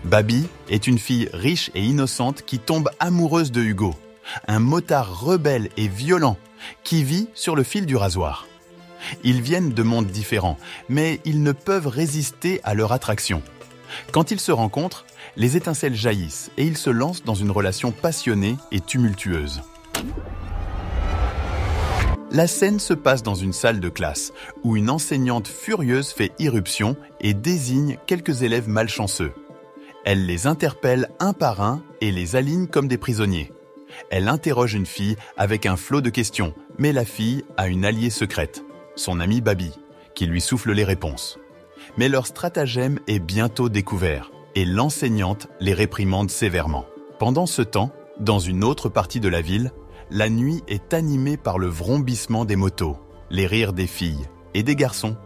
Babi est une fille riche et innocente qui tombe amoureuse de Hugo, un motard rebelle et violent qui vit sur le fil du rasoir. Ils viennent de mondes différents, mais ils ne peuvent résister à leur attraction. Quand ils se rencontrent, les étincelles jaillissent et ils se lancent dans une relation passionnée et tumultueuse. La scène se passe dans une salle de classe où une enseignante furieuse fait irruption et désigne quelques élèves malchanceux. Elle les interpelle un par un et les aligne comme des prisonniers. Elle interroge une fille avec un flot de questions, mais la fille a une alliée secrète, son amie Babi, qui lui souffle les réponses. Mais leur stratagème est bientôt découvert et l'enseignante les réprimande sévèrement. Pendant ce temps, dans une autre partie de la ville, la nuit est animée par le vrombissement des motos, les rires des filles et des garçons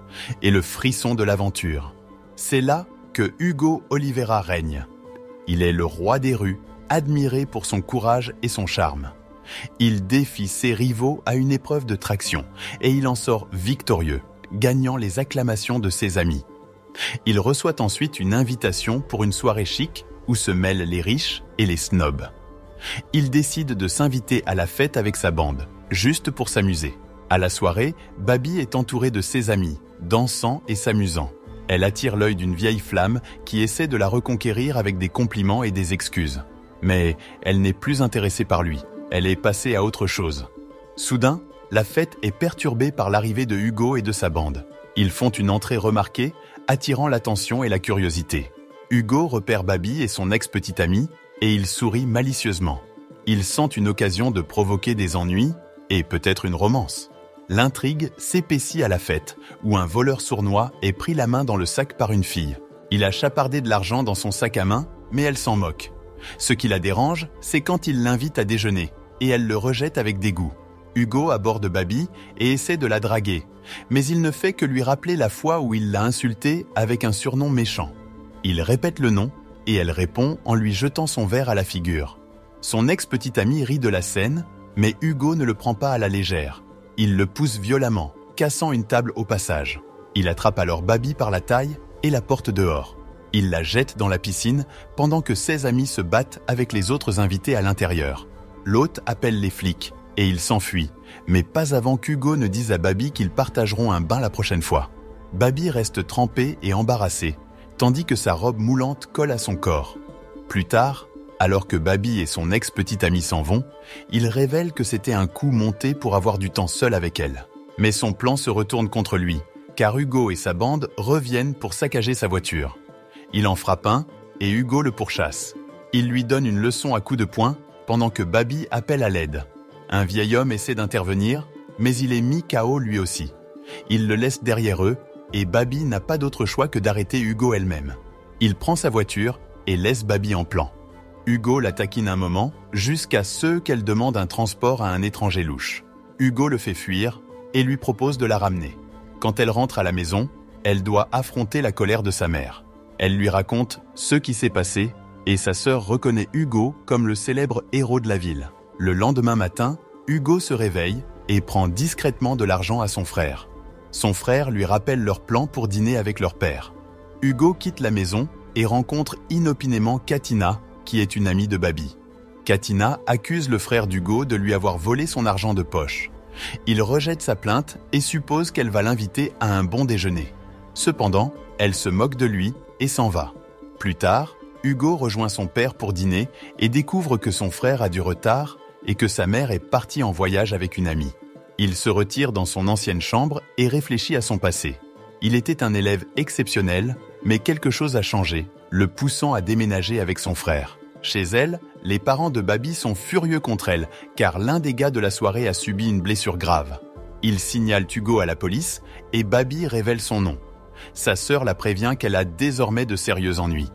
et le frisson de l'aventure. C'est là que Hugo Oliveira règne. Il est le roi des rues, admiré pour son courage et son charme. Il défie ses rivaux à une épreuve de traction et il en sort victorieux, gagnant les acclamations de ses amis. Il reçoit ensuite une invitation pour une soirée chic où se mêlent les riches et les snobs. Il décide de s'inviter à la fête avec sa bande, juste pour s'amuser. À la soirée, Babi est entourée de ses amis, dansant et s'amusant. Elle attire l'œil d'une vieille flamme qui essaie de la reconquérir avec des compliments et des excuses. Mais elle n'est plus intéressée par lui. Elle est passée à autre chose. Soudain, la fête est perturbée par l'arrivée de Hugo et de sa bande. Ils font une entrée remarquée, attirant l'attention et la curiosité. Hugo repère Babi et son ex-petite amie, et il sourit malicieusement. Il sent une occasion de provoquer des ennuis et peut-être une romance. L'intrigue s'épaissit à la fête, où un voleur sournois est pris la main dans le sac par une fille. Il a chapardé de l'argent dans son sac à main, mais elle s'en moque. Ce qui la dérange, c'est quand il l'invite à déjeuner, et elle le rejette avec dégoût. Hugo aborde Babi et essaie de la draguer, mais il ne fait que lui rappeler la fois où il l'a insultée avec un surnom méchant. Il répète le nom, et elle répond en lui jetant son verre à la figure. Son ex-petite amie rit de la scène, mais Hugo ne le prend pas à la légère. Il le pousse violemment, cassant une table au passage. Il attrape alors Babi par la taille et la porte dehors. Il la jette dans la piscine pendant que ses amis se battent avec les autres invités à l'intérieur. L'hôte appelle les flics et il s'enfuit, mais pas avant qu'Hugo ne dise à Babi qu'ils partageront un bain la prochaine fois. Babi reste trempée et embarrassée, tandis que sa robe moulante colle à son corps. Plus tard, alors que Babi et son ex-petite amie s'en vont, il révèle que c'était un coup monté pour avoir du temps seul avec elle. Mais son plan se retourne contre lui, car Hugo et sa bande reviennent pour saccager sa voiture. Il en frappe un et Hugo le pourchasse. Il lui donne une leçon à coups de poing pendant que Babi appelle à l'aide. Un vieil homme essaie d'intervenir, mais il est mis KO lui aussi. Il le laisse derrière eux et Babi n'a pas d'autre choix que d'arrêter Hugo elle-même. Il prend sa voiture et laisse Babi en plan. Hugo la taquine un moment, jusqu'à ce qu'elle demande un transport à un étranger louche. Hugo le fait fuir et lui propose de la ramener. Quand elle rentre à la maison, elle doit affronter la colère de sa mère. Elle lui raconte ce qui s'est passé et sa sœur reconnaît Hugo comme le célèbre héros de la ville. Le lendemain matin, Hugo se réveille et prend discrètement de l'argent à son frère. Son frère lui rappelle leur plan pour dîner avec leur père. Hugo quitte la maison et rencontre inopinément Katina, qui est une amie de Babi. Katina accuse le frère d'Hugo de lui avoir volé son argent de poche. Il rejette sa plainte et suppose qu'elle va l'inviter à un bon déjeuner. Cependant, elle se moque de lui et s'en va. Plus tard, Hugo rejoint son père pour dîner et découvre que son frère a du retard et que sa mère est partie en voyage avec une amie. Il se retire dans son ancienne chambre et réfléchit à son passé. Il était un élève exceptionnel, mais quelque chose a changé, le poussant à déménager avec son frère. Chez elle, les parents de Babi sont furieux contre elle, car l'un des gars de la soirée a subi une blessure grave. Ils signalent Hugo à la police et Babi révèle son nom. Sa sœur la prévient qu'elle a désormais de sérieux ennuis.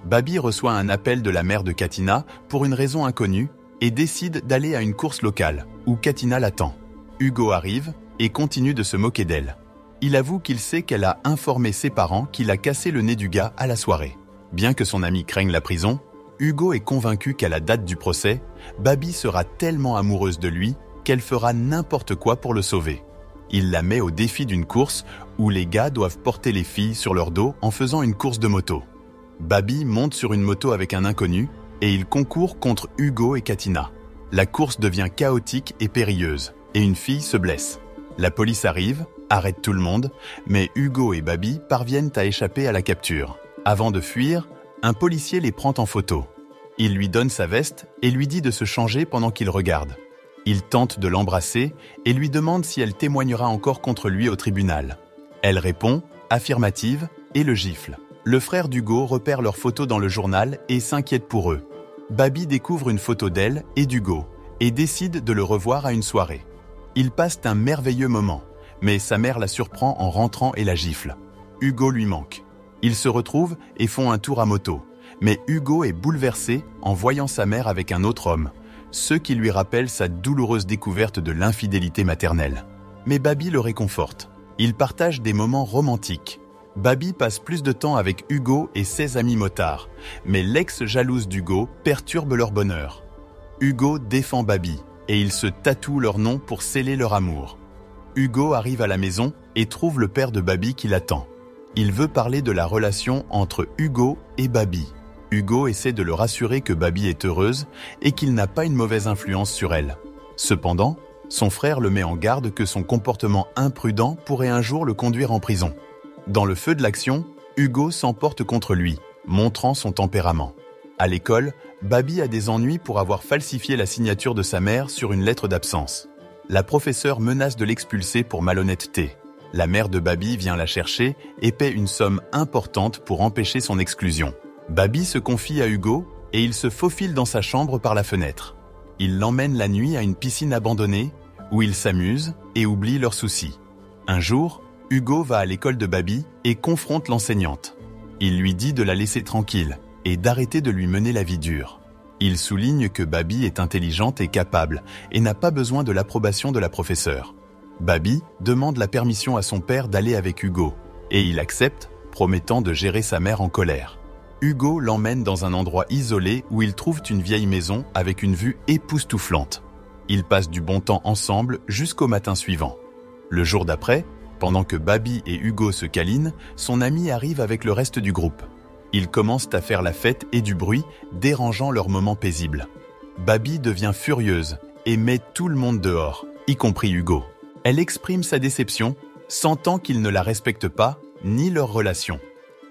Babi reçoit un appel de la mère de Katina pour une raison inconnue et décide d'aller à une course locale, où Katina l'attend. Hugo arrive et continue de se moquer d'elle. Il avoue qu'il sait qu'elle a informé ses parents qu'il a cassé le nez du gars à la soirée. Bien que son ami craigne la prison, Hugo est convaincu qu'à la date du procès, Babi sera tellement amoureuse de lui qu'elle fera n'importe quoi pour le sauver. Il la met au défi d'une course où les gars doivent porter les filles sur leur dos en faisant une course de moto. Babi monte sur une moto avec un inconnu et il concourt contre Hugo et Katina. La course devient chaotique et périlleuse et une fille se blesse. La police arrive, arrête tout le monde, mais Hugo et Babi parviennent à échapper à la capture. Avant de fuir, un policier les prend en photo. Il lui donne sa veste et lui dit de se changer pendant qu'il regarde. Il tente de l'embrasser et lui demande si elle témoignera encore contre lui au tribunal. Elle répond, affirmative, et le gifle. Le frère d'Hugo repère leurs photos dans le journal et s'inquiète pour eux. Babi découvre une photo d'elle et d'Hugo et décide de le revoir à une soirée. Ils passent un merveilleux moment, mais sa mère la surprend en rentrant et la gifle. Hugo lui manque. Ils se retrouvent et font un tour à moto, mais Hugo est bouleversé en voyant sa mère avec un autre homme, ce qui lui rappelle sa douloureuse découverte de l'infidélité maternelle. Mais Babi le réconforte. Ils partagent des moments romantiques. Babi passe plus de temps avec Hugo et ses amis motards, mais l'ex-jalouse d'Hugo perturbe leur bonheur. Hugo défend Babi et ils se tatouent leur nom pour sceller leur amour. Hugo arrive à la maison et trouve le père de Babi qui l'attend. Il veut parler de la relation entre Hugo et Babi. Hugo essaie de le rassurer que Babi est heureuse et qu'il n'a pas une mauvaise influence sur elle. Cependant, son frère le met en garde que son comportement imprudent pourrait un jour le conduire en prison. Dans le feu de l'action, Hugo s'emporte contre lui, montrant son tempérament. À l'école, Babi a des ennuis pour avoir falsifié la signature de sa mère sur une lettre d'absence. La professeure menace de l'expulser pour malhonnêteté. La mère de Babi vient la chercher et paie une somme importante pour empêcher son exclusion. Babi se confie à Hugo et il se faufile dans sa chambre par la fenêtre. Il l'emmène la nuit à une piscine abandonnée où ils s'amusent et oublient leurs soucis. Un jour, Hugo va à l'école de Babi et confronte l'enseignante. Il lui dit de la laisser tranquille et d'arrêter de lui mener la vie dure. Il souligne que Babi est intelligente et capable et n'a pas besoin de l'approbation de la professeure. Babi demande la permission à son père d'aller avec Hugo et il accepte, promettant de gérer sa mère en colère. Hugo l'emmène dans un endroit isolé où ils trouvent une vieille maison avec une vue époustouflante. Ils passent du bon temps ensemble jusqu'au matin suivant. Le jour d'après, pendant que Babi et Hugo se câlinent, son ami arrive avec le reste du groupe. Ils commencent à faire la fête et du bruit, dérangeant leur moment paisible. Babi devient furieuse et met tout le monde dehors, y compris Hugo. Elle exprime sa déception, sentant qu'il ne la respecte pas, ni leur relation.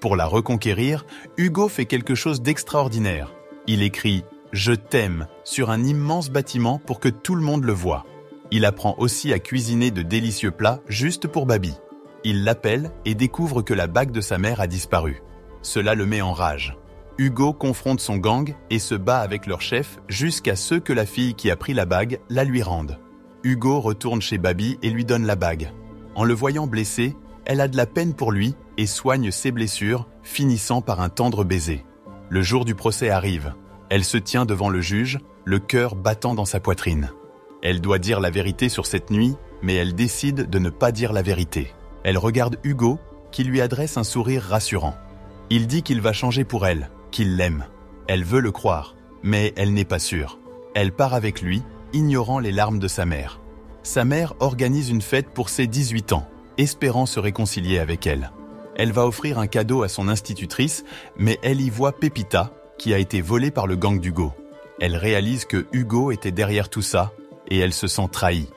Pour la reconquérir, Hugo fait quelque chose d'extraordinaire. Il écrit « Je t'aime » sur un immense bâtiment pour que tout le monde le voie. Il apprend aussi à cuisiner de délicieux plats juste pour Babi. Il l'appelle et découvre que la bague de sa mère a disparu. Cela le met en rage. Hugo confronte son gang et se bat avec leur chef jusqu'à ce que la fille qui a pris la bague la lui rende. Hugo retourne chez Babi et lui donne la bague. En le voyant blessé, elle a de la peine pour lui et soigne ses blessures, finissant par un tendre baiser. Le jour du procès arrive. Elle se tient devant le juge, le cœur battant dans sa poitrine. Elle doit dire la vérité sur cette nuit, mais elle décide de ne pas dire la vérité. Elle regarde Hugo, qui lui adresse un sourire rassurant. Il dit qu'il va changer pour elle, qu'il l'aime. Elle veut le croire, mais elle n'est pas sûre. Elle part avec lui, ignorant les larmes de sa mère. Sa mère organise une fête pour ses 18 ans, espérant se réconcilier avec elle. Elle va offrir un cadeau à son institutrice, mais elle y voit Pépita, qui a été volée par le gang d'Hugo. Elle réalise que Hugo était derrière tout ça, et elle se sent trahie.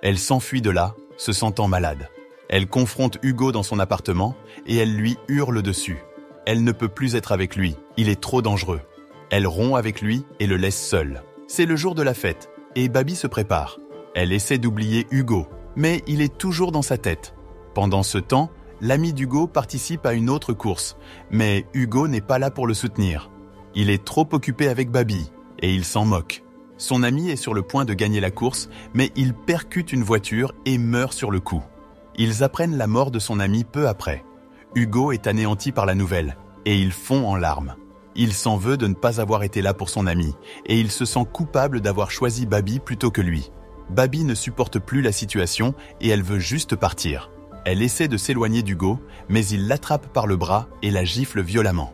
Elle s'enfuit de là, se sentant malade. Elle confronte Hugo dans son appartement, et elle lui hurle dessus. Elle ne peut plus être avec lui, il est trop dangereux. Elle rompt avec lui et le laisse seul. C'est le jour de la fête, et Babi se prépare. Elle essaie d'oublier Hugo, mais il est toujours dans sa tête. Pendant ce temps, l'ami d'Hugo participe à une autre course, mais Hugo n'est pas là pour le soutenir. Il est trop occupé avec Babi, et il s'en moque. Son ami est sur le point de gagner la course, mais il percute une voiture et meurt sur le coup. Ils apprennent la mort de son ami peu après. Hugo est anéanti par la nouvelle, et il fond en larmes. Il s'en veut de ne pas avoir été là pour son ami, et il se sent coupable d'avoir choisi Babi plutôt que lui. Babi ne supporte plus la situation et elle veut juste partir. Elle essaie de s'éloigner d'Hugo, mais il l'attrape par le bras et la gifle violemment.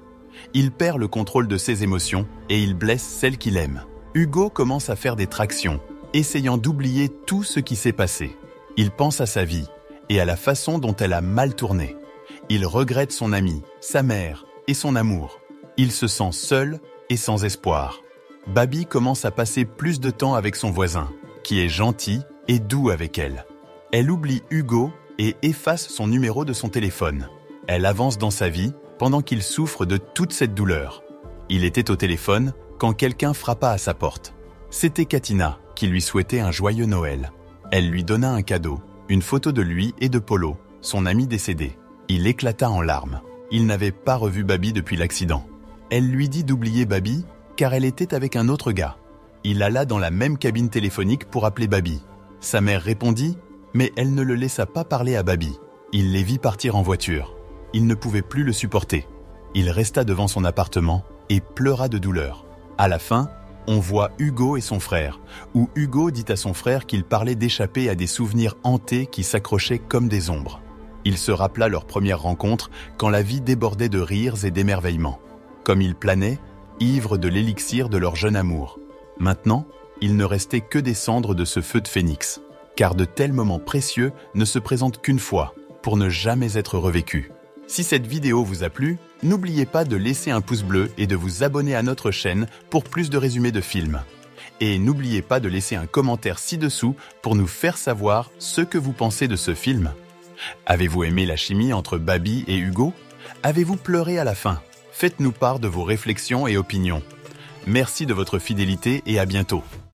Il perd le contrôle de ses émotions et il blesse celle qu'il aime. Hugo commence à faire des tractions, essayant d'oublier tout ce qui s'est passé. Il pense à sa vie et à la façon dont elle a mal tourné. Il regrette son ami, sa mère et son amour. Il se sent seul et sans espoir. Babi commence à passer plus de temps avec son voisin, qui est gentil et doux avec elle. Elle oublie Hugo et efface son numéro de son téléphone. Elle avance dans sa vie pendant qu'il souffre de toute cette douleur. Il était au téléphone quand quelqu'un frappa à sa porte. C'était Katina qui lui souhaitait un joyeux Noël. Elle lui donna un cadeau, une photo de lui et de Polo, son ami décédé. Il éclata en larmes. Il n'avait pas revu Babi depuis l'accident. Elle lui dit d'oublier Babi car elle était avec un autre gars. Il alla dans la même cabine téléphonique pour appeler Babi. Sa mère répondit, mais elle ne le laissa pas parler à Babi. Il les vit partir en voiture. Il ne pouvait plus le supporter. Il resta devant son appartement et pleura de douleur. À la fin, on voit Hugo et son frère, où Hugo dit à son frère qu'il parlait d'échapper à des souvenirs hantés qui s'accrochaient comme des ombres. Il se rappela leur première rencontre quand la vie débordait de rires et d'émerveillements. Comme ils planaient, ivres de l'élixir de leur jeune amour. Maintenant, il ne restait que des cendres de ce feu de phénix, car de tels moments précieux ne se présentent qu'une fois, pour ne jamais être revécus. Si cette vidéo vous a plu, n'oubliez pas de laisser un pouce bleu et de vous abonner à notre chaîne pour plus de résumés de films. Et n'oubliez pas de laisser un commentaire ci-dessous pour nous faire savoir ce que vous pensez de ce film. Avez-vous aimé la chimie entre Babi et Hugo? Avez-vous pleuré à la fin? Faites-nous part de vos réflexions et opinions. Merci de votre fidélité et à bientôt.